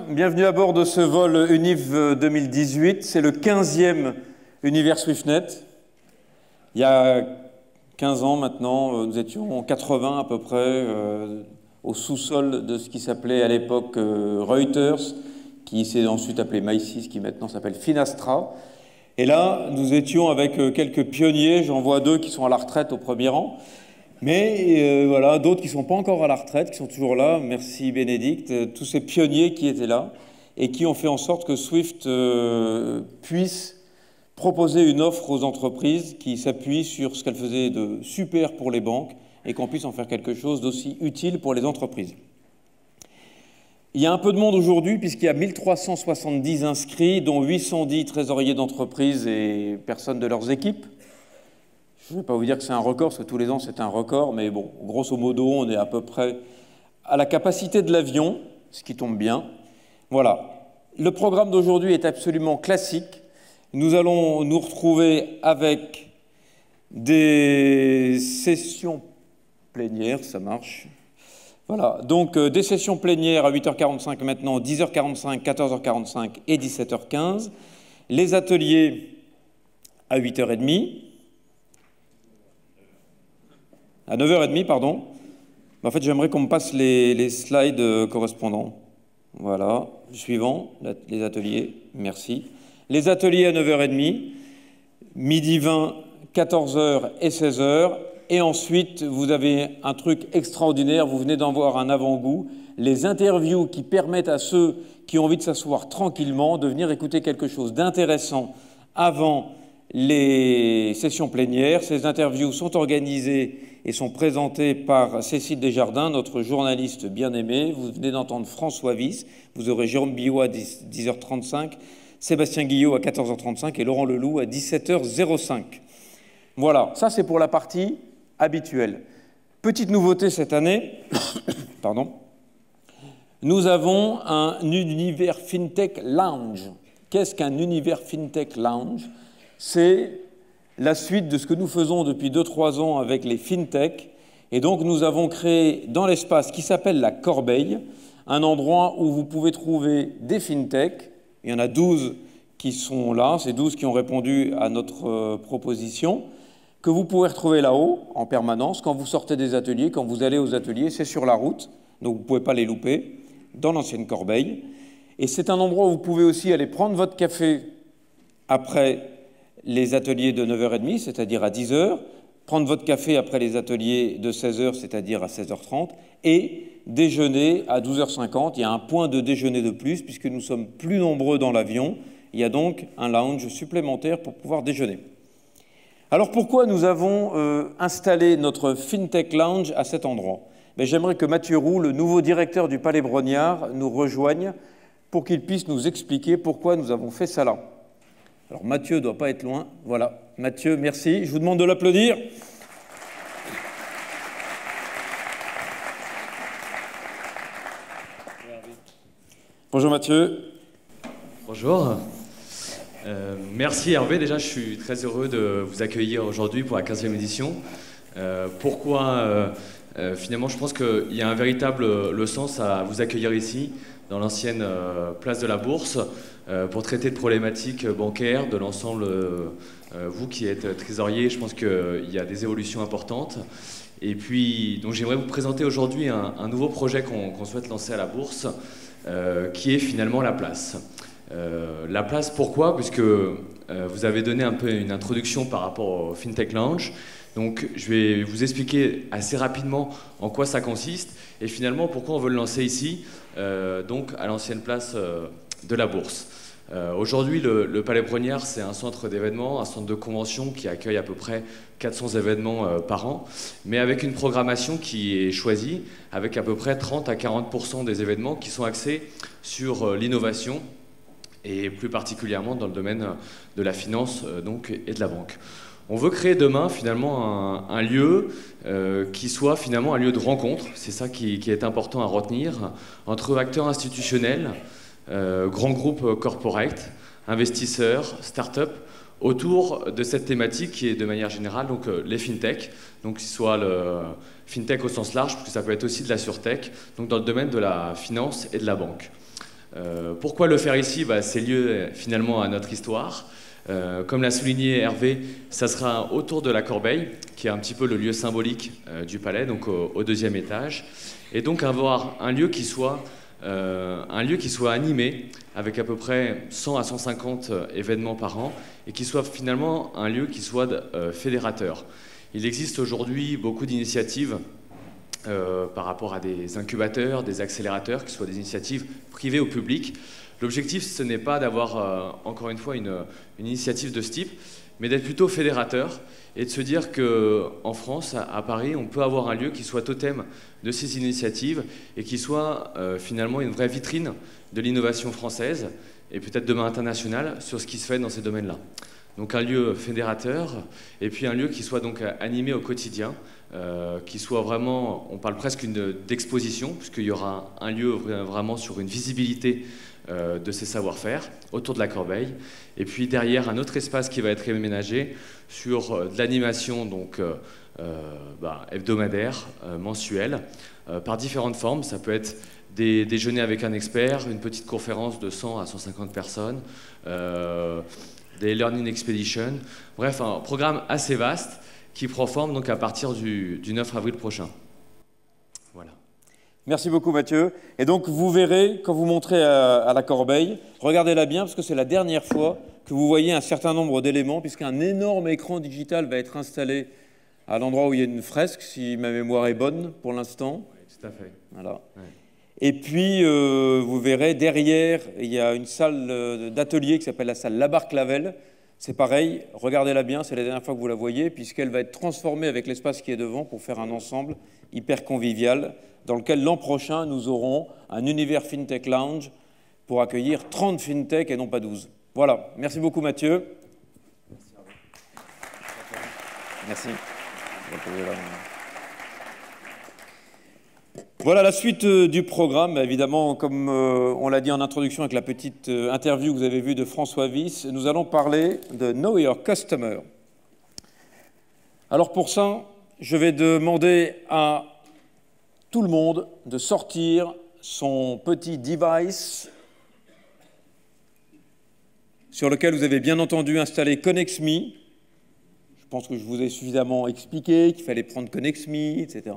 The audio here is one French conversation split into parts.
Bienvenue à bord de ce vol Univ 2018. C'est le 15e Univers SwiftNet. Il y a 15 ans maintenant, nous étions en 80 à peu près, au sous-sol de ce qui s'appelait à l'époque Reuters, qui s'est ensuite appelé MySys, qui maintenant s'appelle Finastra. Et là, nous étions avec quelques pionniers, j'en vois 2 qui sont à la retraite au premier rang. Mais voilà, d'autres qui ne sont pas encore à la retraite, qui sont toujours là, merci Bénédicte, tous ces pionniers qui étaient là et qui ont fait en sorte que Swift puisse proposer une offre aux entreprises qui s'appuie sur ce qu'elle faisait de super pour les banques et qu'on puisse en faire quelque chose d'aussi utile pour les entreprises. Il y a un peu de monde aujourd'hui puisqu'il y a 1370 inscrits, dont 810 trésoriers d'entreprises et personnes de leurs équipes. Je ne vais pas vous dire que c'est un record, parce que tous les ans c'est un record, mais bon, grosso modo, on est à peu près à la capacité de l'avion, ce qui tombe bien. Voilà. Le programme d'aujourd'hui est absolument classique. Nous allons nous retrouver avec des sessions plénières, ça marche. Voilà, donc des sessions plénières à 8h45 maintenant, 10h45, 14h45 et 17h15. Les ateliers à 8h30. À 9h30, pardon. En fait, j'aimerais qu'on me passe les slides correspondants. Voilà. Suivant, les ateliers. Merci. Les ateliers à 9h30, midi 20, 14h et 16h. Et ensuite, vous avez un truc extraordinaire. Vous venez d'en voir un avant-goût. Les interviews qui permettent à ceux qui ont envie de s'asseoir tranquillement de venir écouter quelque chose d'intéressant avant les sessions plénières. Ces interviews sont organisées et sont présentées par Cécile Desjardins, notre journaliste bien-aimée. Vous venez d'entendre François Wyss, vous aurez Jérôme Billot à 10h35, Sébastien Guillot à 14h35 et Laurent Leloup à 17h05. Voilà, ça c'est pour la partie habituelle. Petite nouveauté cette année, pardon, nous avons un univers FinTech Lounge. Qu'est-ce qu'un univers FinTech Lounge ? C'est la suite de ce que nous faisons depuis 2-3 ans avec les FinTech. Et donc, nous avons créé dans l'espace qui s'appelle la Corbeille, un endroit où vous pouvez trouver des FinTech. Il y en a 12 qui sont là, c'est 12 qui ont répondu à notre proposition, que vous pouvez retrouver là-haut en permanence. Quand vous sortez des ateliers, quand vous allez aux ateliers, c'est sur la route, donc vous ne pouvez pas les louper, dans l'ancienne Corbeille. Et c'est un endroit où vous pouvez aussi aller prendre votre café après les ateliers de 9h30, c'est-à-dire à 10h, prendre votre café après les ateliers de 16h, c'est-à-dire à 16h30, et déjeuner à 12h50. Il y a un point de déjeuner de plus, puisque nous sommes plus nombreux dans l'avion. Il y a donc un lounge supplémentaire pour pouvoir déjeuner. Alors pourquoi nous avons installé notre FinTech Lounge à cet endroit ? J'aimerais que Mathieu Roux, le nouveau directeur du Palais Brognard, nous rejoigne pour qu'il puisse nous expliquer pourquoi nous avons fait ça là. Alors Mathieu ne doit pas être loin. Voilà, Mathieu, merci. Je vous demande de l'applaudir. Bonjour Mathieu. Bonjour. Merci Hervé. Déjà, je suis très heureux de vous accueillir aujourd'hui pour la 15e édition. Pourquoi finalement, je pense qu'il y a un véritable sens à vous accueillir ici, dans l'ancienne place de la Bourse, pour traiter de problématiques bancaires de l'ensemble. Vous qui êtes trésorier, je pense qu'il y a des évolutions importantes. Et puis, donc j'aimerais vous présenter aujourd'hui un nouveau projet qu'on souhaite lancer à la Bourse, qui est finalement la place. La place, pourquoi ? Puisque vous avez donné un peu une introduction par rapport au FinTech Lounge. Donc je vais vous expliquer assez rapidement en quoi ça consiste et finalement pourquoi on veut le lancer ici, donc à l'ancienne place de la Bourse. Aujourd'hui, le Palais Brongniart, c'est un centre d'événements, un centre de convention qui accueille à peu près 400 événements par an, mais avec une programmation qui est choisie, avec à peu près 30 à 40% des événements qui sont axés sur l'innovation, et plus particulièrement dans le domaine de la finance donc, et de la banque. On veut créer demain finalement un lieu qui soit finalement un lieu de rencontre, c'est ça qui est important à retenir, entre acteurs institutionnels, grands groupes corporate, investisseurs, start-up, autour de cette thématique qui est de manière générale donc, les fintech, donc que ce soit le fintech au sens large, parce que ça peut être aussi de la surtech, donc dans le domaine de la finance et de la banque. Pourquoi le faire ici? C'est lié finalement à notre histoire. Comme l'a souligné Hervé, ça sera autour de la Corbeille, qui est un petit peu le lieu symbolique du palais, donc au deuxième étage, et donc avoir un lieu qui soit animé, avec à peu près 100 à 150 événements par an, et qui soit finalement un lieu qui soit fédérateur. Il existe aujourd'hui beaucoup d'initiatives par rapport à des incubateurs, des accélérateurs, qui soient des initiatives privées ou publiques. L'objectif, ce n'est pas d'avoir, encore une fois, une initiative de ce type, mais d'être plutôt fédérateur et de se dire qu'en France, à Paris, on peut avoir un lieu qui soit totem de ces initiatives et qui soit finalement une vraie vitrine de l'innovation française et peut-être demain internationale sur ce qui se fait dans ces domaines-là. Donc un lieu fédérateur et puis un lieu qui soit donc animé au quotidien, qui soit vraiment, on parle presque d'exposition, puisqu'il y aura un lieu vraiment sur une visibilité de ces savoir-faire autour de la Corbeille, et puis derrière un autre espace qui va être aménagé sur de l'animation donc hebdomadaire, mensuelle, par différentes formes. Ça peut être des déjeuners avec un expert, une petite conférence de 100 à 150 personnes, des Learning Expeditions, bref, un programme assez vaste qui prend forme donc à partir du 9 avril prochain. Voilà. Merci beaucoup Mathieu. Et donc vous verrez, quand vous montrez à la Corbeille, regardez-la bien parce que c'est la dernière fois que vous voyez un certain nombre d'éléments, puisqu'un énorme écran digital va être installé à l'endroit où il y a une fresque, si ma mémoire est bonne pour l'instant. Oui, tout à fait. Voilà. Ouais. Et puis, vous verrez, derrière, il y a une salle d'atelier qui s'appelle la salle Labarre-Clavel. C'est pareil, regardez-la bien, c'est la dernière fois que vous la voyez, puisqu'elle va être transformée avec l'espace qui est devant pour faire un ensemble hyper convivial, dans lequel l'an prochain, nous aurons un univers FinTech Lounge pour accueillir 30 FinTech et non pas 12. Voilà, merci beaucoup Mathieu. Merci. Voilà la suite du programme. Évidemment, comme on l'a dit en introduction avec la petite interview que vous avez vue de François Wyss, nous allons parler de Know Your Customer. Alors pour ça, je vais demander à tout le monde de sortir son petit device sur lequel vous avez bien entendu installé ConnexMe. Je pense que je vous ai suffisamment expliqué qu'il fallait prendre ConnexMe, etc.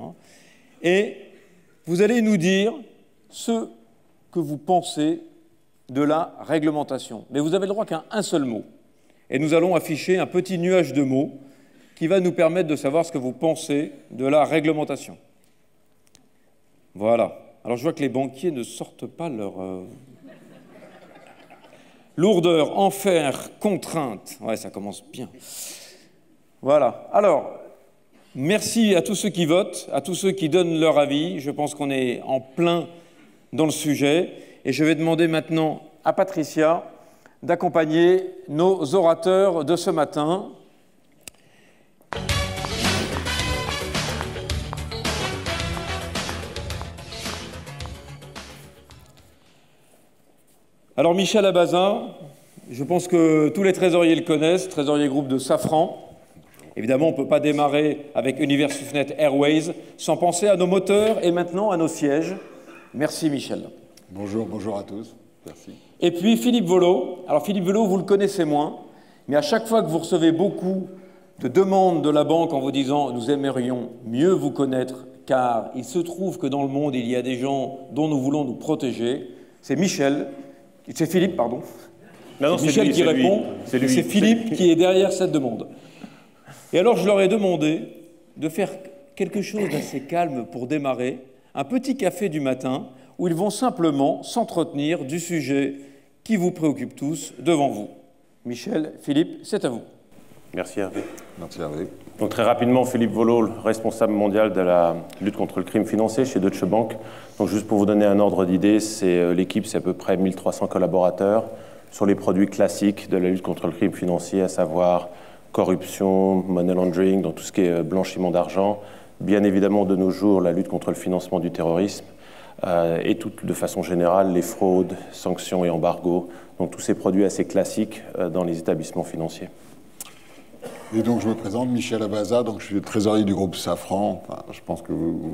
Et vous allez nous dire ce que vous pensez de la réglementation. Mais vous avez le droit qu'à un seul mot. Et nous allons afficher un petit nuage de mots qui va nous permettre de savoir ce que vous pensez de la réglementation. Voilà. Alors je vois que les banquiers ne sortent pas leur lourdeur, enfer, contrainte. Ouais, ça commence bien. Voilà. Alors, merci à tous ceux qui votent, à tous ceux qui donnent leur avis. Je pense qu'on est en plein dans le sujet. Et je vais demander maintenant à Patricia d'accompagner nos orateurs de ce matin. Alors Michel Abazin, je pense que tous les trésoriers le connaissent, trésorier groupe de Safran. Évidemment, on ne peut pas démarrer avec Universufnet Airways sans penser à nos moteurs et maintenant à nos sièges. Merci Michel. Bonjour, bonjour à tous. Merci. Et puis Philippe Volo. Alors Philippe Volo, vous le connaissez moins, mais à chaque fois que vous recevez beaucoup de demandes de la banque en vous disant « nous aimerions mieux vous connaître car il se trouve que dans le monde, il y a des gens dont nous voulons nous protéger », c'est Philippe, pardon. Non, c'est Michel qui répond, c'est Philippe qui est derrière cette demande. Et alors je leur ai demandé de faire quelque chose d'assez calme pour démarrer, un petit café du matin où ils vont simplement s'entretenir du sujet qui vous préoccupent tous devant vous. Michel, Philippe, c'est à vous. Merci Hervé. Merci Hervé. Donc très rapidement, Philippe Volol, responsable mondial de la lutte contre le crime financier chez Deutsche Bank. Donc juste pour vous donner un ordre d'idée, l'équipe, c'est à peu près 1300 collaborateurs sur les produits classiques de la lutte contre le crime financier, à savoir corruption, money laundering, donc tout ce qui est blanchiment d'argent, bien évidemment de nos jours la lutte contre le financement du terrorisme et tout, de façon générale les fraudes, sanctions et embargos, donc tous ces produits assez classiques dans les établissements financiers. Et donc je me présente, Michel Abaza, donc je suis le trésorier du groupe Safran. Enfin, je pense que vous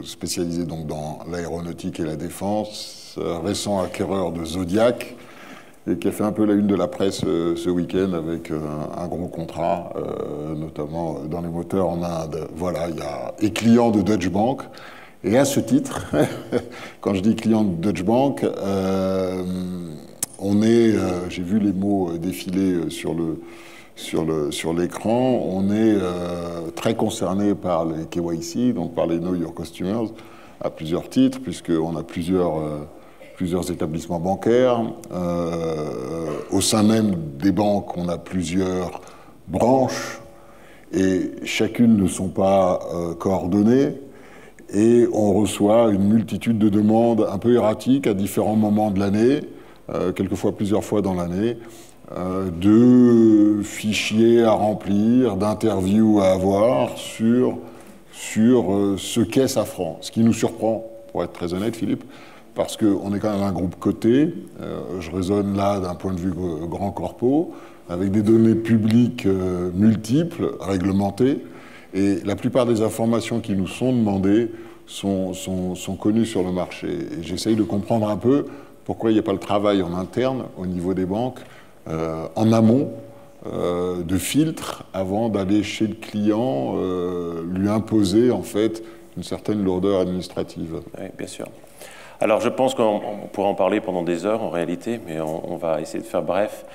spécialisez donc dans l'aéronautique et la défense, récent acquéreur de Zodiac, et qui a fait un peu la une de la presse ce week-end avec un gros contrat, notamment dans les moteurs en Inde. Voilà, et client de Deutsche Bank. Et à ce titre, quand je dis client de Deutsche Bank, j'ai vu les mots défiler sur l'écran, on est très concerné par les KYC, donc par les Know Your Customers, à plusieurs titres, puisqu'on a plusieurs établissements bancaires. Au sein même des banques, on a plusieurs branches, et chacune ne sont pas coordonnées, et on reçoit une multitude de demandes un peu erratiques à différents moments de l'année, quelquefois plusieurs fois dans l'année, de fichiers à remplir, d'interviews à avoir sur ce qu'est Safran. Ce qui nous surprend, pour être très honnête, Philippe, parce qu'on est quand même un groupe coté. Je raisonne là d'un point de vue grand corpo, avec des données publiques multiples, réglementées, et la plupart des informations qui nous sont demandées sont connues sur le marché. Et j'essaye de comprendre un peu pourquoi il n'y a pas le travail en interne, au niveau des banques, en amont, de filtre avant d'aller chez le client, lui imposer en fait une certaine lourdeur administrative. Oui, bien sûr. Alors je pense qu'on pourrait en parler pendant des heures en réalité, mais on va essayer de faire bref.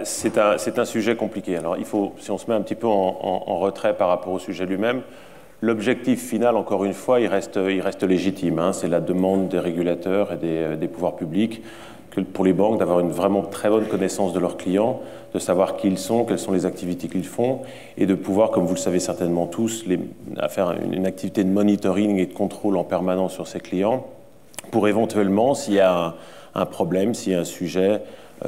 C'est un sujet compliqué. Alors il faut, si on se met un petit peu en retrait par rapport au sujet lui-même, l'objectif final, encore une fois, il reste légitime. Hein. C'est la demande des régulateurs et des pouvoirs publics pour les banques d'avoir une vraiment très bonne connaissance de leurs clients, de savoir qui ils sont, quelles sont les activités qu'ils font, et de pouvoir, comme vous le savez certainement tous, faire une activité de monitoring et de contrôle en permanence sur ces clients, pour éventuellement, s'il y a un problème, s'il y a un sujet,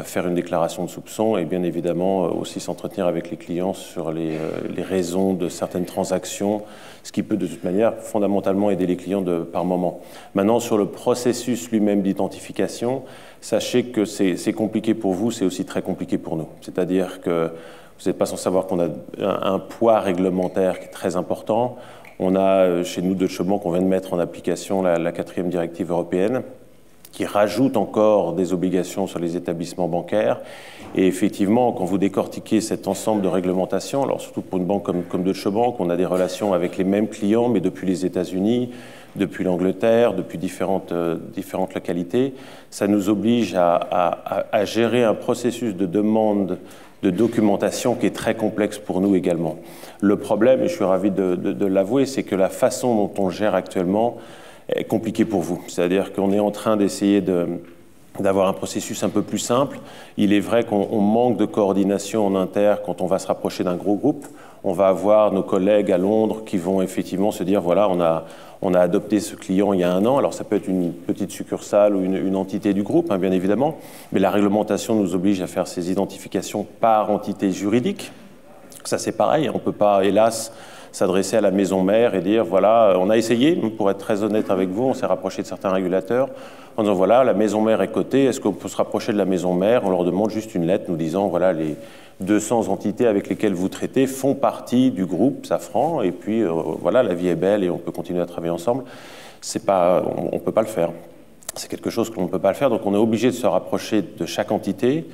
faire une déclaration de soupçon et bien évidemment aussi s'entretenir avec les clients sur les raisons de certaines transactions, ce qui peut de toute manière fondamentalement aider les clients par moment. Maintenant, sur le processus lui-même d'identification, sachez que c'est compliqué pour vous, c'est aussi très compliqué pour nous. C'est-à-dire que vous n'êtes pas sans savoir qu'on a un poids réglementaire qui est très important. On a chez nous Deutsche Bank, on vient de mettre en application la 4e directive européenne, qui rajoute encore des obligations sur les établissements bancaires. Et effectivement, quand vous décortiquez cet ensemble de réglementations, alors surtout pour une banque comme Deutsche Bank, on a des relations avec les mêmes clients, mais depuis les États-Unis, depuis l'Angleterre, depuis différentes localités, ça nous oblige à gérer un processus de demande de documentation qui est très complexe pour nous également. Le problème, et je suis ravi de l'avouer, c'est que la façon dont on gère actuellement est compliqué pour vous. C'est-à-dire qu'on est en train d'essayer d'avoir un processus un peu plus simple. Il est vrai qu'on manque de coordination en inter quand on va se rapprocher d'un gros groupe. On va avoir nos collègues à Londres qui vont effectivement se dire, voilà, on a adopté ce client il y a 1 an. Alors ça peut être une petite succursale ou une entité du groupe, hein, bien évidemment, mais la réglementation nous oblige à faire ces identifications par entité juridique. Ça c'est pareil, on ne peut pas, hélas, s'adresser à la maison mère et dire, voilà, on a essayé, pour être très honnête avec vous, on s'est rapproché de certains régulateurs en disant, voilà, la maison mère est cotée, est-ce qu'on peut se rapprocher de la maison mère? On leur demande juste une lettre nous disant, voilà, les 200 entités avec lesquelles vous traitez font partie du groupe Safran, et puis voilà, la vie est belle et on peut continuer à travailler ensemble. On ne peut pas le faire. C'est quelque chose qu'on ne peut pas le faire, donc on est obligé de se rapprocher de chaque entité,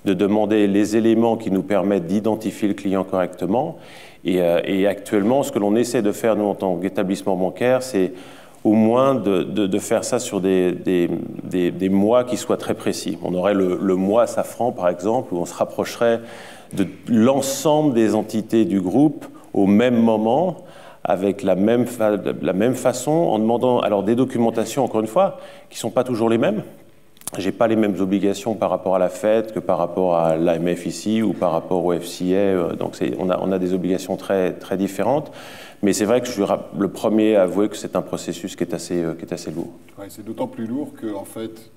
de demander les éléments qui nous permettent d'identifier le client correctement. Et actuellement, ce que l'on essaie de faire, nous, en tant qu'établissement bancaire, c'est au moins de faire ça sur des mois qui soient très précis. On aurait le mois Safran, par exemple, où on se rapprocherait de l'ensemble des entités du groupe au même moment, avec la même façon, en demandant alors des documentations, encore une fois, qui ne sont pas toujours les mêmes. j'ai pas les mêmes obligations par rapport à la Fed que par rapport à l'AMF ici ou par rapport au FCA. Donc on a des obligations très, très différentes. Mais c'est vrai que je suis le premier à avouer que c'est un processus qui est assez lourd. Ouais, c'est d'autant plus lourd que, en fait,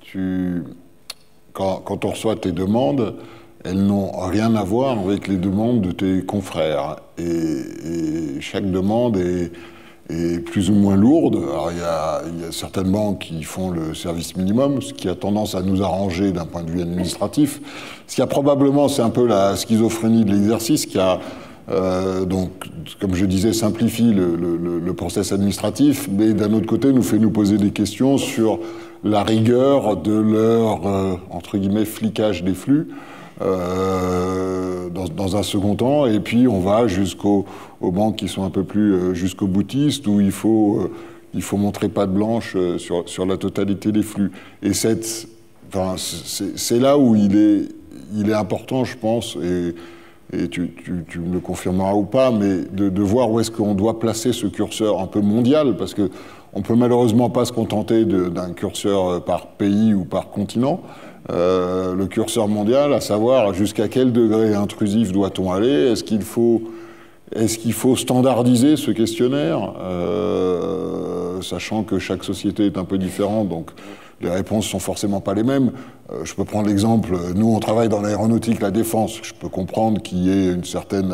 quand on reçoit tes demandes, elles n'ont rien à voir avec les demandes de tes confrères. Et chaque demande est plus ou moins lourde. Alors, il y a certaines banques qui font le service minimum, ce qui a tendance à nous arranger d'un point de vue administratif. Ce qui a probablement, c'est un peu la schizophrénie de l'exercice qui a, donc, comme je disais, simplifie le process administratif, mais d'un autre côté nous fait nous poser des questions sur la rigueur de leur, entre guillemets, flicage des flux. Dans un second temps, et puis on va aux banques qui sont un peu plus jusqu'au boutiste, où il faut montrer patte blanche sur la totalité des flux. Et c'est là où il est important, je pense, et tu me le confirmeras ou pas, mais de voir où est-ce qu'on doit placer ce curseur un peu mondial, parce que on peut malheureusement pas se contenter d'un curseur par pays ou par continent. Le curseur mondial, à savoir jusqu'à quel degré intrusif doit-on aller, est-ce qu'il faut standardiser ce questionnaire, sachant que chaque société est un peu différente, donc les réponses sont forcément pas les mêmes. Je peux prendre l'exemple, nous on travaille dans l'aéronautique, la défense, je peux comprendre qu'il y ait une certaine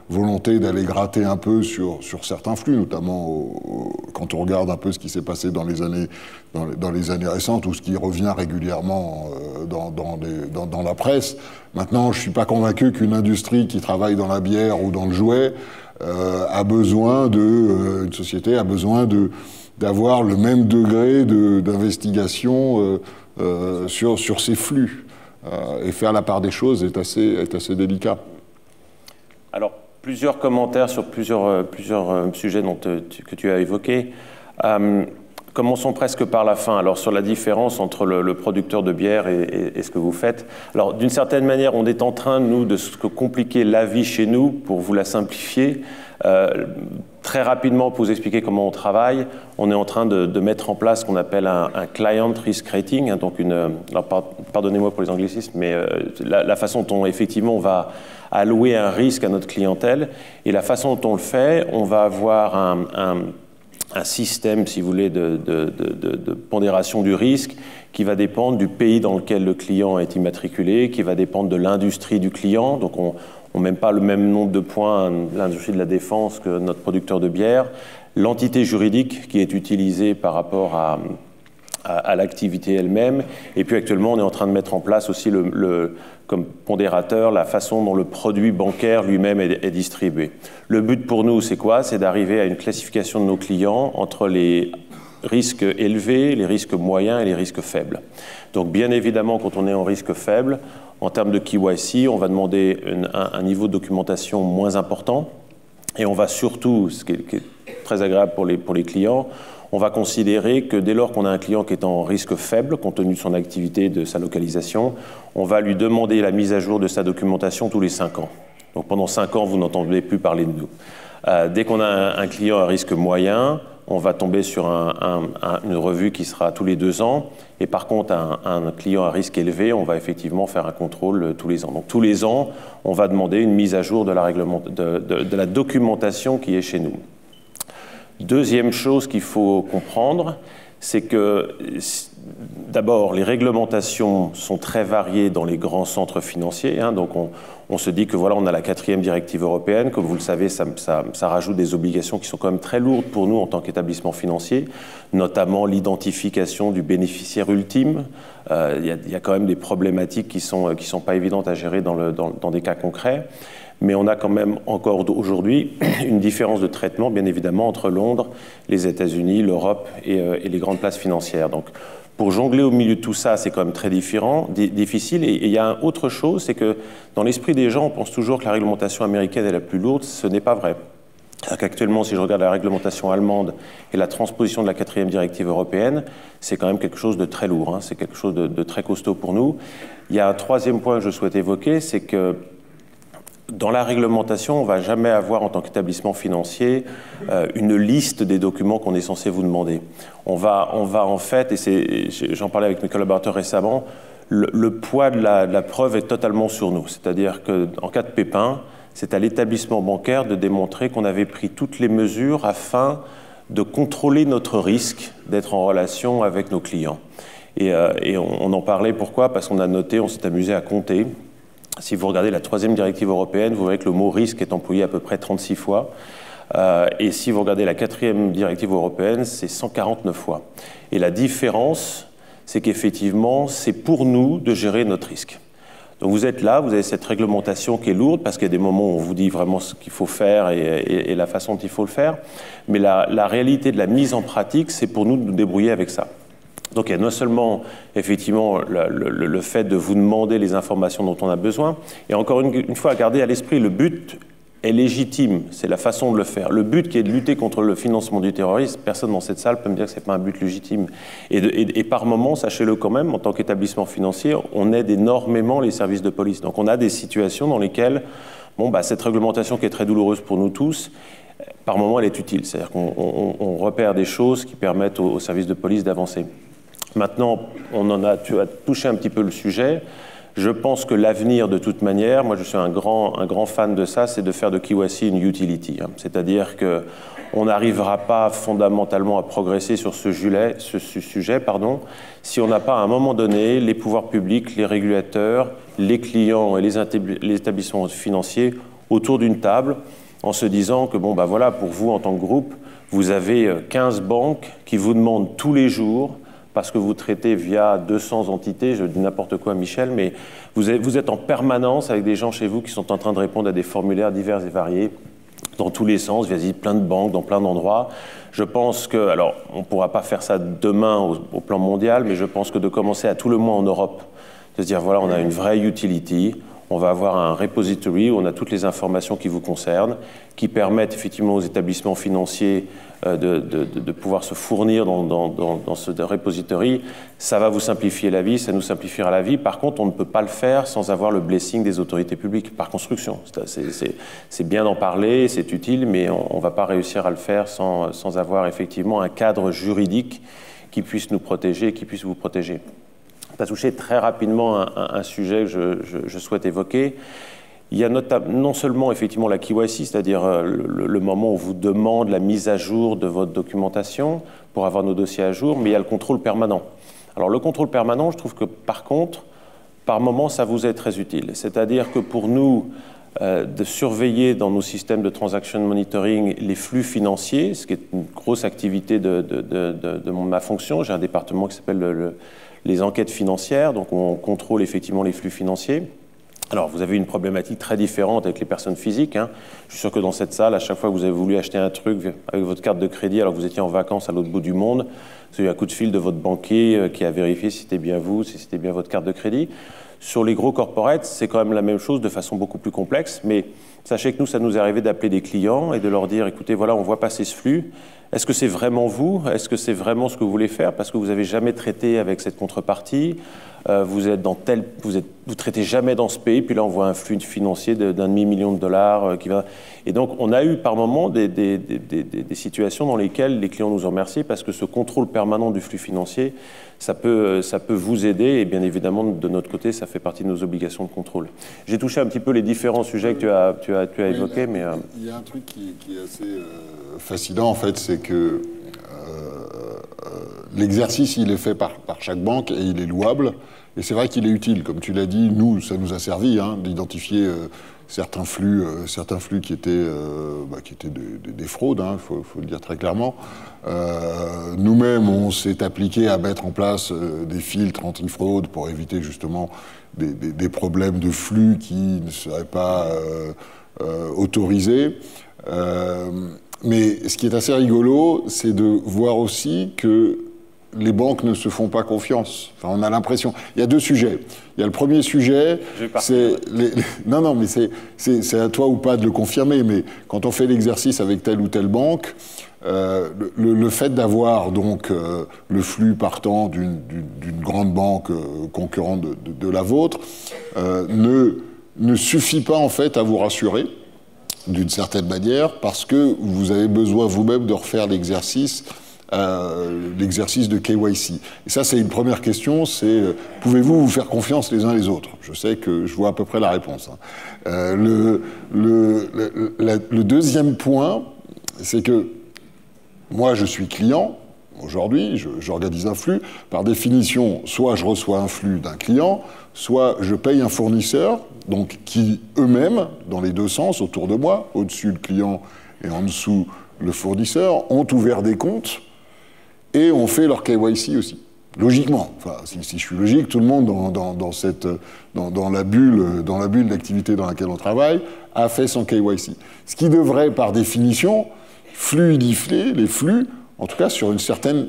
volonté d'aller gratter un peu sur certains flux, notamment quand on regarde un peu ce qui s'est passé dans les années récentes ou ce qui revient régulièrement dans la presse. Maintenant, je ne suis pas convaincu qu'une industrie qui travaille dans la bière ou dans le jouet une société a besoin d'avoir le même degré d'investigation sur ces flux. Et faire la part des choses est assez délicat. Alors, plusieurs commentaires sur plusieurs sujets que tu as évoqués. Commençons presque par la fin. Alors, sur la différence entre le producteur de bière et ce que vous faites. Alors, d'une certaine manière, on est en train, nous, de compliquer la vie chez nous pour vous la simplifier. Très rapidement, pour vous expliquer comment on travaille, on est en train de mettre en place ce qu'on appelle un client risk rating, hein, donc pardonnez-moi pour les anglicismes, mais la façon dont effectivement on va allouer un risque à notre clientèle, et la façon dont on le fait, on va avoir un système, si vous voulez, de pondération du risque qui va dépendre du pays dans lequel le client est immatriculé, qui va dépendre de l'industrie du client, donc on ne met pas le même nombre de points à l'industrie de la défense que notre producteur de bière, l'entité juridique qui est utilisée par rapport à l'activité elle-même, et puis actuellement on est en train de mettre en place aussi comme pondérateur la façon dont le produit bancaire lui-même est distribué. Le but pour nous, c'est quoi? C'est d'arriver à une classification de nos clients entre les risques élevés, les risques moyens et les risques faibles. Donc bien évidemment, quand on est en risque faible, en termes de KYC, on va demander un niveau de documentation moins important, et on va surtout, ce qui est très agréable pour les clients, on va considérer que dès lors qu'on a un client qui est en risque faible, compte tenu de son activité, de sa localisation, on va lui demander la mise à jour de sa documentation tous les 5 ans. Donc pendant 5 ans, vous n'entendez plus parler de nous. Dès qu'on a un client à risque moyen, on va tomber sur une revue qui sera tous les 2 ans. Et par contre, un client à risque élevé, on va effectivement faire un contrôle tous les ans. Donc tous les ans, on va demander une mise à jour de la documentation qui est chez nous. Deuxième chose qu'il faut comprendre, c'est que d'abord, les réglementations sont très variées dans les grands centres financiers. Hein, donc on se dit que voilà, on a la 4e directive européenne. Comme vous le savez, ça rajoute des obligations qui sont quand même très lourdes pour nous en tant qu'établissement financier, notamment l'identification du bénéficiaire ultime. Il y a quand même des problématiques qui sont pas évidentes à gérer dans des cas concrets. Mais on a quand même encore aujourd'hui une différence de traitement, bien évidemment, entre Londres, les États-Unis, l'Europe et les grandes places financières. Donc, pour jongler au milieu de tout ça, c'est quand même très difficile. Et il y a autre chose, c'est que dans l'esprit des gens, on pense toujours que la réglementation américaine est la plus lourde. Ce n'est pas vrai. Actuellement, si je regarde la réglementation allemande et la transposition de la 4e directive européenne, c'est quand même quelque chose de très lourd. Hein. C'est quelque chose de très costaud pour nous. Il y a un troisième point que je souhaite évoquer, c'est que dans la réglementation, on ne va jamais avoir en tant qu'établissement financier une liste des documents qu'on est censé vous demander. On va en fait, et j'en parlais avec mes collaborateurs récemment, le poids de la preuve est totalement sur nous. C'est-à-dire qu'en cas de pépin, c'est à l'établissement bancaire de démontrer qu'on avait pris toutes les mesures afin de contrôler notre risque d'être en relation avec nos clients. Et on en parlait, pourquoi? Parce qu'on a noté, on s'est amusé à compter. Si vous regardez la 3e directive européenne, vous verrez que le mot risque est employé à peu près 36 fois. Et si vous regardez la 4e directive européenne, c'est 149 fois. Et la différence, c'est qu'effectivement, c'est pour nous de gérer notre risque. Donc vous êtes là, vous avez cette réglementation qui est lourde, parce qu'il y a des moments où on vous dit vraiment ce qu'il faut faire et la façon dont il faut le faire. Mais la réalité de la mise en pratique, c'est pour nous de nous débrouiller avec ça. Donc il y a non seulement, effectivement, le fait de vous demander les informations dont on a besoin, et encore une fois, à garder à l'esprit, le but est légitime, c'est la façon de le faire. Le but qui est de lutter contre le financement du terrorisme, personne dans cette salle peut me dire que ce n'est pas un but légitime. Et par moment, sachez-le quand même, en tant qu'établissement financier, on aide énormément les services de police. Donc on a des situations dans lesquelles cette réglementation qui est très douloureuse pour nous tous, par moment elle est utile. C'est-à-dire qu'on repère des choses qui permettent aux services de police d'avancer. Maintenant, tu as touché un petit peu le sujet. Je pense que l'avenir, de toute manière, moi je suis un grand fan de ça, c'est de faire de KYC une utility. C'est-à-dire qu'on n'arrivera pas fondamentalement à progresser sur ce sujet, si on n'a pas à un moment donné les pouvoirs publics, les régulateurs, les clients et les établissements financiers autour d'une table en se disant que voilà, pour vous en tant que groupe, vous avez 15 banques qui vous demandent tous les jours, parce que vous traitez via 200 entités, je dis n'importe quoi Michel, mais vous êtes en permanence avec des gens chez vous qui sont en train de répondre à des formulaires divers et variés, dans tous les sens, via plein de banques, dans plein d'endroits. Je pense que, alors on ne pourra pas faire ça demain au plan mondial, mais je pense que de commencer à tout le moins en Europe, de se dire voilà, on a une vraie utility, on va avoir un repository où on a toutes les informations qui vous concernent, qui permettent effectivement aux établissements financiers de pouvoir se fournir dans ce repository. Ça va vous simplifier la vie, ça nous simplifiera la vie. Par contre, on ne peut pas le faire sans avoir le blessing des autorités publiques, par construction. C'est bien d'en parler, c'est utile, mais on ne va pas réussir à le faire sans avoir effectivement un cadre juridique qui puisse nous protéger, qui puisse vous protéger. Tu as touché très rapidement un sujet que je souhaite évoquer. Il y a non seulement effectivement la KYC, c'est-à-dire le moment où on vous demande la mise à jour de votre documentation pour avoir nos dossiers à jour, mais il y a le contrôle permanent. Alors le contrôle permanent, je trouve que par contre, par moment, ça vous est très utile. C'est-à-dire que pour nous, de surveiller dans nos systèmes de transaction monitoring les flux financiers, ce qui est une grosse activité de ma fonction. J'ai un département qui s'appelle les enquêtes financières, donc on contrôle effectivement les flux financiers. Alors, vous avez une problématique très différente avec les personnes physiques. Je suis sûr que dans cette salle, à chaque fois que vous avez voulu acheter un truc avec votre carte de crédit alors que vous étiez en vacances à l'autre bout du monde, vous avez eu un coup de fil de votre banquier qui a vérifié si c'était bien vous, si c'était bien votre carte de crédit. Sur les gros corporates, c'est quand même la même chose de façon beaucoup plus complexe, mais sachez que nous, ça nous est arrivé d'appeler des clients et de leur dire, écoutez, voilà, on voit passer ce flux. Est-ce que c'est vraiment vous? Est-ce que c'est vraiment ce que vous voulez faire? Parce que vous n'avez jamais traité avec cette contrepartie. Vous traitez jamais dans ce pays, puis là on voit un flux financier d'1,5 million de dollars qui va. Et donc on a eu par moments des situations dans lesquelles les clients nous ont remerciés parce que ce contrôle permanent du flux financier, ça peut vous aider et bien évidemment de notre côté ça fait partie de nos obligations de contrôle. J'ai touché un petit peu les différents sujets que tu as évoqués, mais il y a un truc qui est assez fascinant en fait, c'est que l'exercice, il est fait par chaque banque et il est louable. Et c'est vrai qu'il est utile. Comme tu l'as dit, nous, ça nous a servi d'identifier certains flux qui étaient des fraudes, faut le dire très clairement. Nous-mêmes, on s'est appliqué à mettre en place des filtres anti-fraude pour éviter justement des problèmes de flux qui ne seraient pas autorisés. Mais ce qui est assez rigolo, c'est de voir aussi que les banques ne se font pas confiance. Enfin, on a l'impression. Il y a deux sujets. Il y a le premier sujet, c'est non, mais c'est à toi ou pas de le confirmer. Mais quand on fait l'exercice avec telle ou telle banque, le fait d'avoir donc le flux partant d'une grande banque concurrente de la vôtre ne ne suffit pas en fait à vous rassurer, d'une certaine manière, parce que vous avez besoin vous-même de refaire l'exercice de KYC. Et ça, c'est une première question, c'est pouvez-vous vous faire confiance les uns les autres? Je sais que je vois à peu près la réponse. Le deuxième point, c'est que moi, je suis client. Aujourd'hui, j'organise un flux. Par définition, soit je reçois un flux d'un client, soit je paye un fournisseur, donc qui eux-mêmes, dans les deux sens, autour de moi, au-dessus le client et en dessous le fournisseur, ont ouvert des comptes et ont fait leur KYC aussi. Logiquement, enfin, si je suis logique, tout le monde dans la bulle d'activité dans laquelle on travaille a fait son KYC. Ce qui devrait, par définition, fluidifier les flux, en tout cas sur une certaine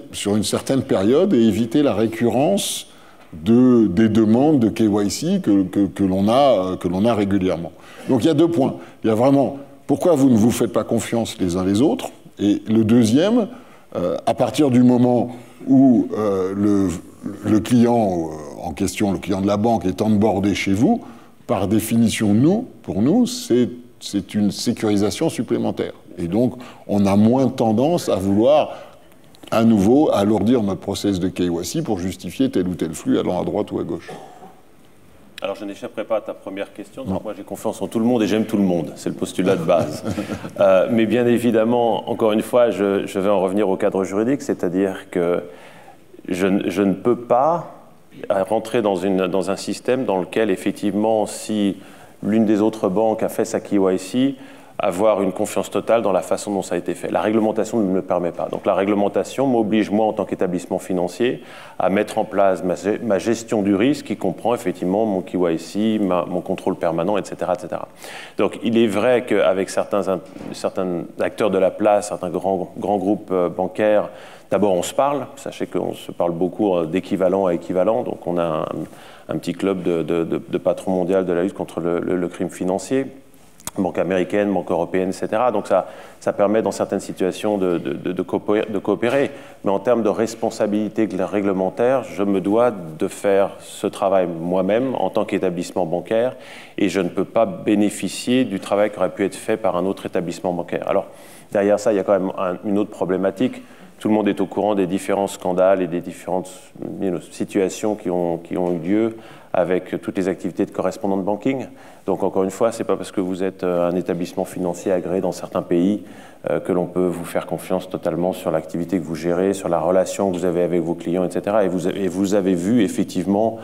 période, et éviter la récurrence des demandes de KYC que l'on a régulièrement. Donc il y a deux points. Il y a vraiment pourquoi vous ne vous faites pas confiance les uns les autres, et le deuxième, à partir du moment où le client en question, le client de la banque, est onboardé chez vous, par définition, pour nous, c'est une sécurisation supplémentaire. Et donc, on a moins tendance à vouloir, à nouveau, alourdir notre process de KYC pour justifier tel ou tel flux allant à droite ou à gauche. Alors, je n'échapperai pas à ta première question. Donc, moi, j'ai confiance en tout le monde et j'aime tout le monde. C'est le postulat de base. Mais bien évidemment, encore une fois, je vais en revenir au cadre juridique, c'est-à-dire que je ne peux pas rentrer dans un système dans lequel, effectivement, si l'une des autres banques a fait sa KYC, avoir une confiance totale dans la façon dont ça a été fait. La réglementation ne me le permet pas. Donc la réglementation m'oblige, moi, en tant qu'établissement financier, à mettre en place ma gestion du risque qui comprend effectivement mon KYC, mon contrôle permanent, etc., etc. Donc il est vrai qu'avec certains acteurs de la place, certains grands groupes bancaires, d'abord on se parle. Sachez qu'on se parle beaucoup d'équivalent à équivalent. Donc on a un petit club de patrons mondial de la lutte contre le crime financier. Banque américaine, banque européenne, etc. Donc ça permet dans certaines situations de coopérer. Mais en termes de responsabilité réglementaire, je me dois de faire ce travail moi-même en tant qu'établissement bancaire et je ne peux pas bénéficier du travail qui aurait pu être fait par un autre établissement bancaire. Alors derrière ça, il y a quand même une autre problématique. Tout le monde est au courant des différents scandales et des différentes situations qui ont eu lieu avec toutes les activités de correspondant de banking. Donc encore une fois, ce n'est pas parce que vous êtes un établissement financier agréé dans certains pays que l'on peut vous faire confiance totalement sur l'activité que vous gérez, sur la relation que vous avez avec vos clients, etc. Et vous avez vu effectivement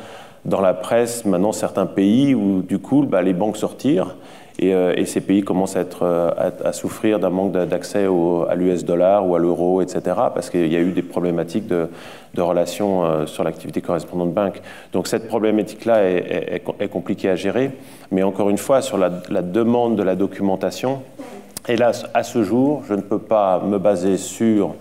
dans la presse maintenant certains pays où du coup les banques sortirent et ces pays commencent à souffrir d'un manque d'accès à l'US dollar ou à l'euro, etc. parce qu'il y a eu des problématiques de relations sur l'activité correspondante banque. Donc cette problématique-là est compliquée à gérer. Mais encore une fois, sur la demande de la documentation, hélas, à ce jour, je ne peux pas me baser sur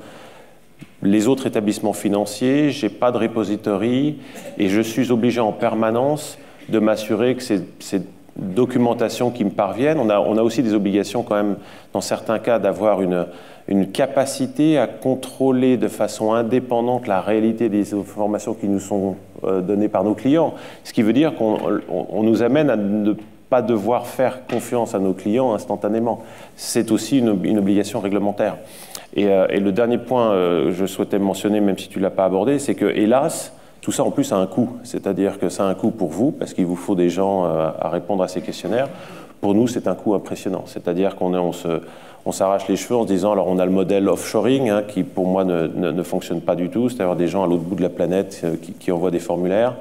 les autres établissements financiers, je n'ai pas de repository et je suis obligé en permanence de m'assurer que ces documentations qui me parviennent, on a aussi des obligations quand même, dans certains cas, d'avoir une capacité à contrôler de façon indépendante la réalité des informations qui nous sont données par nos clients. Ce qui veut dire qu'on nous amène à ne pas devoir faire confiance à nos clients instantanément. C'est aussi une obligation réglementaire. Et le dernier point que je souhaitais mentionner, même si tu ne l'as pas abordé, c'est que, hélas, tout ça en plus a un coût. C'est-à-dire que ça a un coût pour vous, parce qu'il vous faut des gens à répondre à ces questionnaires. Pour nous, c'est un coût impressionnant. C'est-à-dire qu'on s'arrache les cheveux en se disant, alors on a le modèle offshoring, qui pour moi ne fonctionne pas du tout, c'est-à-dire des gens à l'autre bout de la planète qui envoient des formulaires.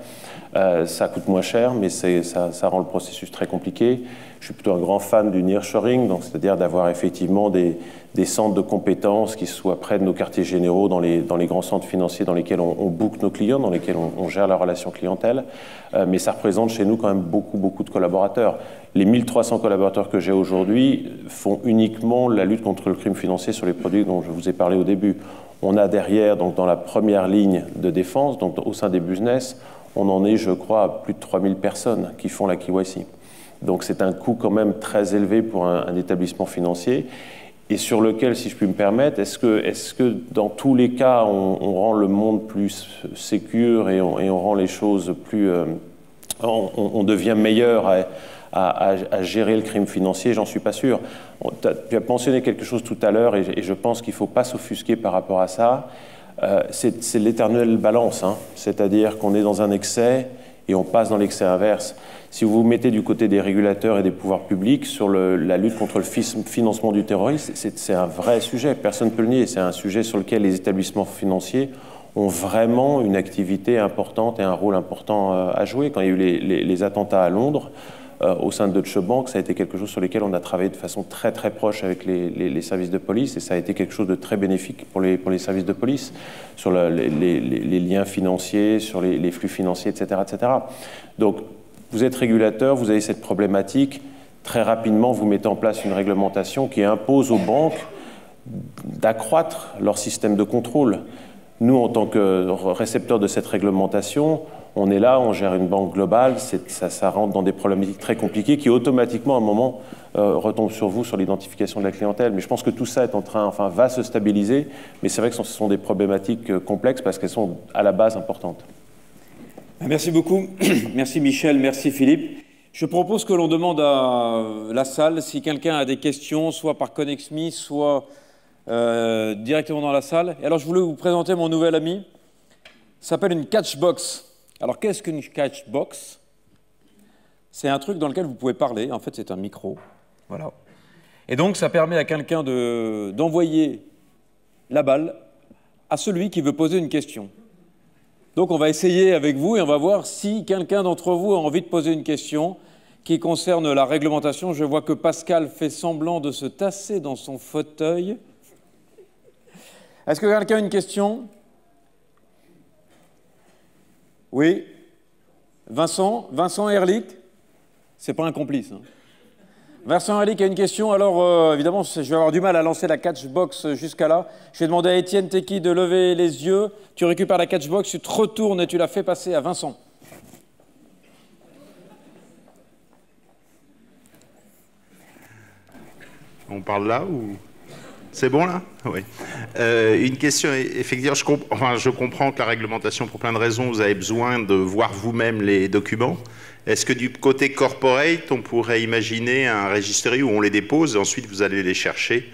Ça coûte moins cher, mais ça rend le processus très compliqué. Je suis plutôt un grand fan du nearshoring, donc c'est-à-dire d'avoir effectivement des centres de compétences qui soient près de nos quartiers généraux, dans les grands centres financiers dans lesquels on book nos clients, dans lesquels on gère la relation clientèle. Mais ça représente chez nous quand même beaucoup de collaborateurs. Les 1300 collaborateurs que j'ai aujourd'hui font uniquement la lutte contre le crime financier sur les produits dont je vous ai parlé au début. On a derrière, donc dans la première ligne de défense, donc au sein des business, on en est, je crois, à plus de 3000 personnes qui font la KYC. Donc c'est un coût quand même très élevé pour un établissement financier et sur lequel, si je puis me permettre, est-ce que dans tous les cas, on rend le monde plus sécure et on rend les choses plus on devient meilleur à gérer le crime financier, j'en suis pas sûr. Tu as mentionné quelque chose tout à l'heure et je pense qu'il ne faut pas s'offusquer par rapport à ça. C'est l'éternelle balance, hein. C'est-à-dire qu'on est dans un excès et on passe dans l'excès inverse. Si vous vous mettez du côté des régulateurs et des pouvoirs publics sur la lutte contre le financement du terrorisme, c'est un vrai sujet, personne ne peut le nier. C'est un sujet sur lequel les établissements financiers ont vraiment une activité importante et un rôle important à jouer. Quand il y a eu les attentats à Londres, au sein de Deutsche Bank, ça a été quelque chose sur lequel on a travaillé de façon très très proche avec les services de police, et ça a été quelque chose de très bénéfique pour les services de police, sur les liens financiers, sur les flux financiers, etc., etc. Donc, vous êtes régulateur, vous avez cette problématique, très rapidement, vous mettez en place une réglementation qui impose aux banques d'accroître leur système de contrôle. Nous, en tant que récepteurs de cette réglementation, on est là, on gère une banque globale, ça rentre dans des problématiques très compliquées qui automatiquement, à un moment, retombent sur vous, sur l'identification de la clientèle. Mais je pense que tout ça est va se stabiliser, mais c'est vrai que ce sont des problématiques complexes parce qu'elles sont à la base importantes. Merci beaucoup. Merci Michel, merci Philippe. Je propose que l'on demande à la salle si quelqu'un a des questions, soit par ConnexMe, soit directement dans la salle. Et alors, je voulais vous présenter mon nouvel ami. Ça s'appelle une Catchbox. Alors, qu'est-ce qu'une Catchbox? C'est un truc dans lequel vous pouvez parler. En fait, c'est un micro. Voilà. Et donc, ça permet à quelqu'un d'envoyer la balle à celui qui veut poser une question. Donc, on va essayer avec vous et on va voir si quelqu'un d'entre vous a envie de poser une question qui concerne la réglementation. Je vois que Pascal fait semblant de se tasser dans son fauteuil. Est-ce que quelqu'un a une question? Oui. Vincent Herlich? C'est pas un complice. Hein. Vincent Herlich a une question. Alors, évidemment, je vais avoir du mal à lancer la catchbox jusqu'à là. Je vais demander à Étienne Tequi de lever les yeux. Tu récupères la catchbox, tu te retournes et tu la fais passer à Vincent. On parle là ou... C'est bon là? Oui. Une question, effectivement, je comprends que la réglementation, pour plein de raisons, vous avez besoin de voir vous-même les documents. Est-ce que du côté corporate, on pourrait imaginer un registry où on les dépose et ensuite vous allez les chercher?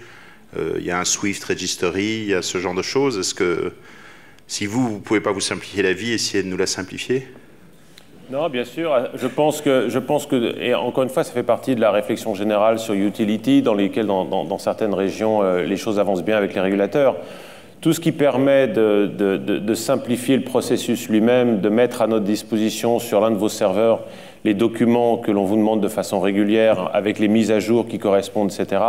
Il y a un Swift registry, il y a ce genre de choses. Est-ce que, si vous ne pouvez pas vous simplifier la vie, essayez de nous la simplifier? Non, bien sûr. Je pense que, et encore une fois, ça fait partie de la réflexion générale sur utility, dans lesquelles, dans certaines régions, les choses avancent bien avec les régulateurs. Tout ce qui permet de simplifier le processus lui-même, de mettre à notre disposition sur l'un de vos serveurs les documents que l'on vous demande de façon régulière, avec les mises à jour qui correspondent, etc.,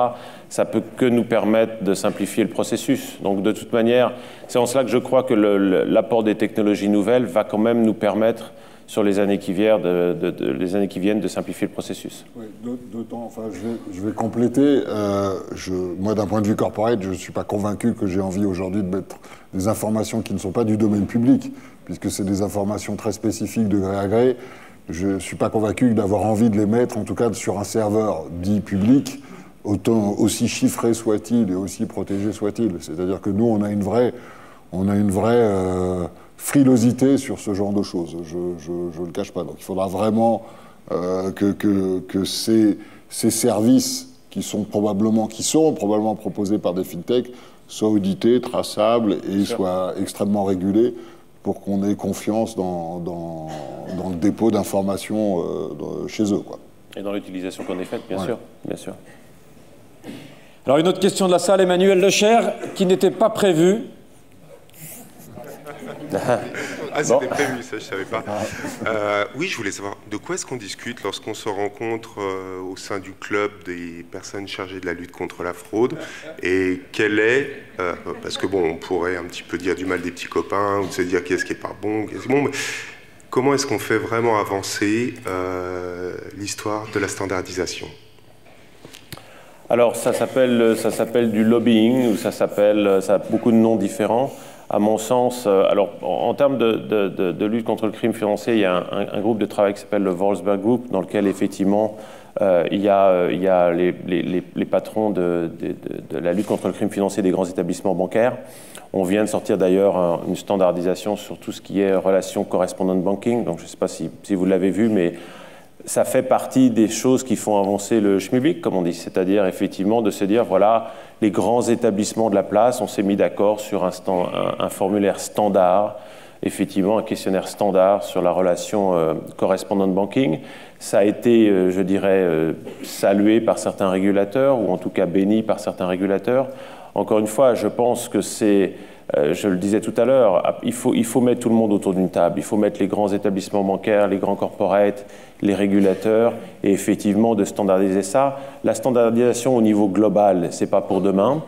ça peut que nous permettre de simplifier le processus. Donc, de toute manière, c'est en cela que je crois que l'apport des technologies nouvelles va quand même nous permettre, sur les années qui viennent, de simplifier le processus. Oui, d'autant, enfin, je vais compléter. Moi, d'un point de vue corporate, je ne suis pas convaincu que j'ai envie aujourd'hui de mettre des informations qui ne sont pas du domaine public, puisque c'est des informations très spécifiques de gré à gré. Je ne suis pas convaincu d'avoir envie de les mettre, en tout cas, sur un serveur dit public, aussi chiffré soit-il et aussi protégé soit-il. C'est-à-dire que nous, on a une vraie frilosité sur ce genre de choses, je ne le cache pas. Donc il faudra vraiment que ces services qui seront probablement proposés par des fintechs soient audités, traçables et soient extrêmement régulés pour qu'on ait confiance dans le dépôt d'informations chez eux, quoi. Et dans l'utilisation qu'on ait faite, bien sûr, bien sûr. Alors une autre question de la salle, Emmanuel Lecher, qui n'était pas prévue. Ah, c'était prévu, ça, je ne savais pas. Oui, je voulais savoir, de quoi est-ce qu'on discute lorsqu'on se rencontre au sein du club des personnes chargées de la lutte contre la fraude? Et quel est, parce que bon, on pourrait un petit peu dire du mal des petits copains, ou de se dire qu'est-ce qui est pas bon, qu'est-ce qui est bon, mais comment est-ce qu'on fait vraiment avancer l'histoire de la standardisation? Alors, ça s'appelle du lobbying, ou ça a beaucoup de noms différents. À mon sens, alors en termes de lutte contre le crime financier, il y a un groupe de travail qui s'appelle le Wolfsberg Group, dans lequel effectivement il y a les patrons de la lutte contre le crime financier des grands établissements bancaires. On vient de sortir d'ailleurs une standardisation sur tout ce qui est relations correspondant banking, donc je ne sais pas si vous l'avez vu, mais ça fait partie des choses qui font avancer le schmilblick, comme on dit, c'est-à-dire effectivement de se dire, voilà, les grands établissements de la place, on s'est mis d'accord sur un formulaire standard, effectivement un questionnaire standard sur la relation correspondant banking. Ça a été, je dirais, salué par certains régulateurs, ou en tout cas béni par certains régulateurs. Encore une fois, je pense que c'est, je le disais tout à l'heure, il faut mettre tout le monde autour d'une table. Il faut mettre les grands établissements bancaires, les grands corporates, les régulateurs, et effectivement de standardiser ça. La standardisation au niveau global, c'est pas pour demain,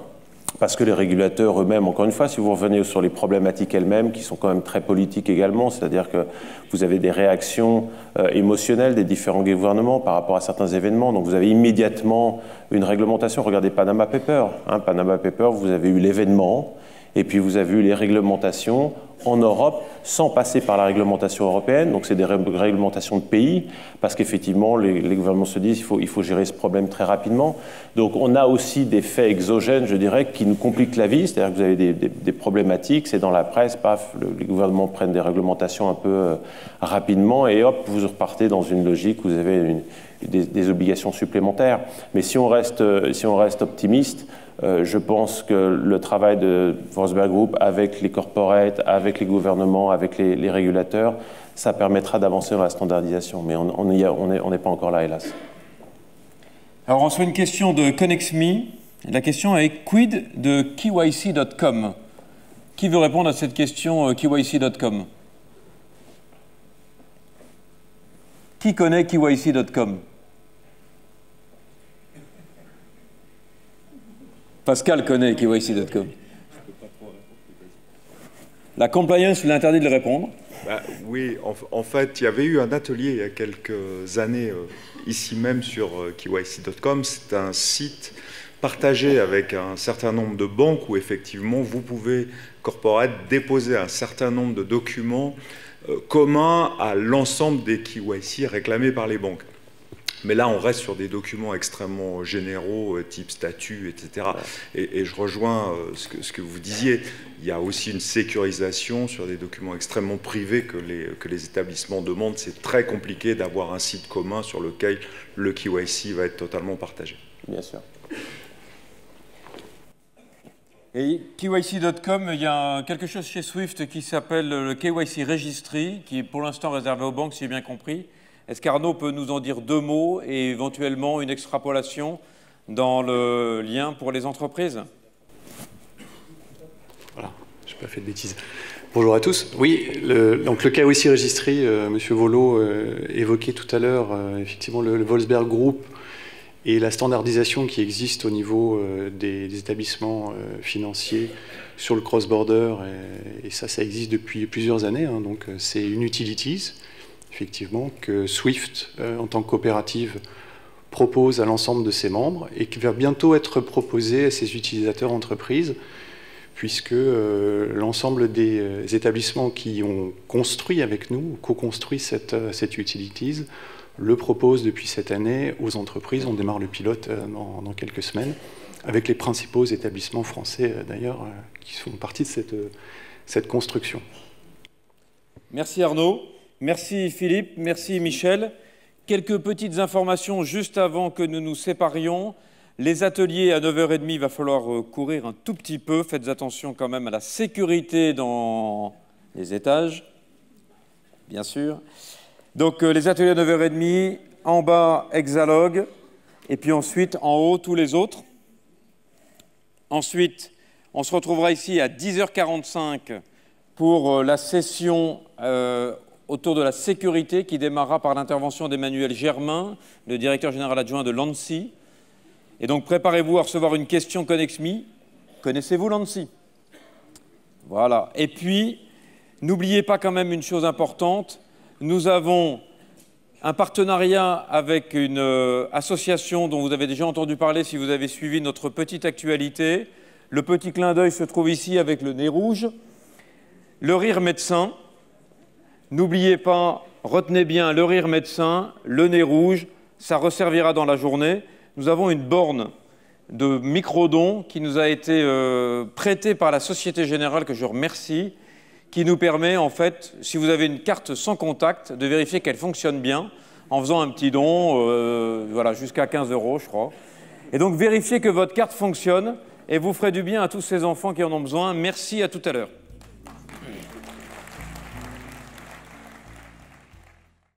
parce que les régulateurs eux-mêmes, encore une fois, si vous revenez sur les problématiques elles-mêmes, qui sont quand même très politiques également, c'est-à-dire que vous avez des réactions émotionnelles des différents gouvernements par rapport à certains événements, donc vous avez immédiatement une réglementation. Regardez Panama Papers. Panama Papers, vous avez eu l'événement, et puis vous avez eu les réglementations en Europe, sans passer par la réglementation européenne, donc c'est des réglementations de pays, parce qu'effectivement, les gouvernements se disent qu'il faut gérer ce problème très rapidement. Donc on a aussi des faits exogènes, je dirais, qui nous compliquent la vie, c'est-à-dire que vous avez des problématiques, c'est dans la presse, paf, les gouvernements prennent des réglementations un peu rapidement, et hop, vous repartez dans une logique où vous avez des obligations supplémentaires. Mais si on reste optimiste, je pense que le travail de Wolfsberg Group avec les corporates, avec les gouvernements, avec les régulateurs, ça permettra d'avancer dans la standardisation. Mais on n'est pas encore là, hélas. Alors, on reçoit une question de ConnexMe. La question est « Quid de KYC.com » Qui veut répondre à cette question KYC.com? Qui connaît KYC.com? Pascal connaît KYC.com. La compliance lui interdit de le répondre. Oui, en fait, il y avait eu un atelier il y a quelques années, ici même sur KYC.com. C'est un site partagé avec un certain nombre de banques où effectivement vous pouvez, corporate, déposer un certain nombre de documents communs à l'ensemble des KYC réclamés par les banques. Mais là, on reste sur des documents extrêmement généraux, type statut, etc. Et je rejoins ce que vous disiez. Il y a aussi une sécurisation sur des documents extrêmement privés que les établissements demandent. C'est très compliqué d'avoir un site commun sur lequel le KYC va être totalement partagé. Bien sûr. Et KYC.com, il y a quelque chose chez Swift qui s'appelle le KYC Registry, qui est pour l'instant réservé aux banques, si j'ai bien compris. Est-ce qu'Arnaud peut nous en dire deux mots et éventuellement une extrapolation dans le lien pour les entreprises? Voilà, je n'ai pas fait de bêtises. Bonjour à tous. Oui, donc le KYC Registry, M. Volo évoquait tout à l'heure effectivement le Wolfsberg Group et la standardisation qui existe au niveau des établissements financiers sur le cross-border. Et ça existe depuis plusieurs années. Donc c'est une utilities, effectivement, que Swift, en tant que coopérative, propose à l'ensemble de ses membres et qui va bientôt être proposé à ses utilisateurs entreprises, puisque l'ensemble des établissements qui ont construit avec nous, co-construit cette utilities, le proposent depuis cette année aux entreprises. On démarre le pilote dans quelques semaines, avec les principaux établissements français, d'ailleurs, qui font partie de cette construction. Merci Arnaud. Merci Philippe, merci Michel. Quelques petites informations juste avant que nous nous séparions. Les ateliers à 9h30, il va falloir courir un tout petit peu. Faites attention quand même à la sécurité dans les étages, bien sûr. Donc les ateliers à 9h30, en bas Exalogue, et puis ensuite en haut tous les autres. Ensuite, on se retrouvera ici à 10h45 pour la session autour de la sécurité qui démarrera par l'intervention d'Emmanuel Germain, le directeur général adjoint de l'ANSSI. Et donc préparez-vous à recevoir une question ConnexMe. Connaissez-vous l'ANSSI? Voilà. Et puis, n'oubliez pas quand même une chose importante. Nous avons un partenariat avec une association dont vous avez déjà entendu parler si vous avez suivi notre petite actualité. Le petit clin d'œil se trouve ici avec le nez rouge. le rire médecin. N'oubliez pas, retenez bien le rire médecin, le nez rouge, ça resservira dans la journée. Nous avons une borne de microdons qui nous a été prêtée par la Société Générale, que je remercie, qui nous permet, en fait, si vous avez une carte sans contact, de vérifier qu'elle fonctionne bien en faisant un petit don, voilà, jusqu'à 15 €, je crois. Et donc, vérifiez que votre carte fonctionne et vous ferez du bien à tous ces enfants qui en ont besoin. Merci, à tout à l'heure.